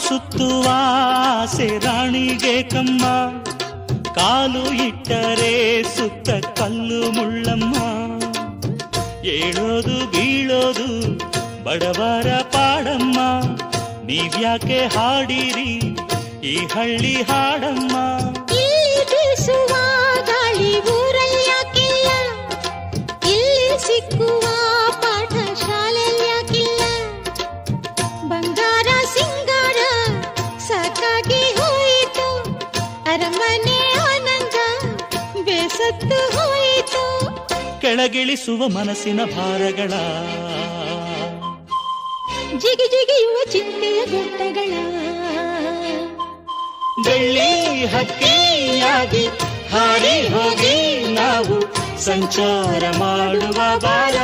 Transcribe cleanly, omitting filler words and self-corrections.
ಸುತ್ತುವ ಆಸೆ ರಾಣಿಗೆ ಕಮ್ಮ, ಕಾಲು ಇಟ್ಟರೆ ಸುತ್ತ ಕಲ್ಲು ಮುಳ್ಳಮ್ಮ. ಏಳೋದು ಬೀಳೋದು ಬಡವರ ಪಾಡಮ್ಮ, ನೀವ್ಯಾಕೆ ಹಾಡಿರಿ ಈ ಹಳ್ಳಿ ಹಾಡಮ್ಮ. ಇಲ್ಲಿ ಬೀಸುವ ಗಾಳಿ ಊರಲ್ಲಿ ಯಾಕಿಲ್ಲ, ಇಲ್ಲಿ ಸಿಕ್ಕುವ ಪಾಠ ಶಾಲೆಯಲ್ಲಿ ಯಾಕಿಲ್ಲ. ಬಂಗಾರ ಸಿಂಗಾರ ಸಾಕಾಗಿ ಹೋಯಿತು, ಅರಮನೆ ಆನಂದ ಬೇಸತ್ತು ಹೋಯಿತು. ಕೆಳಗಿಳಿಸುವ ಮನಸ್ಸಿನ ಭಾರಗಳ, ಜಿಗಿ ಜಿಗಿಯುವ ಚಿಂತೆಯ ಗುಡ್ಡಗಳ. ಬೆಳ್ಳಿ ಹಕ್ಕಿಯಾಗಿ ಹಾರಿ ಹೋಗಿ ನಾವು ಸಂಚಾರ ಮಾಡುವ ಬಾರ.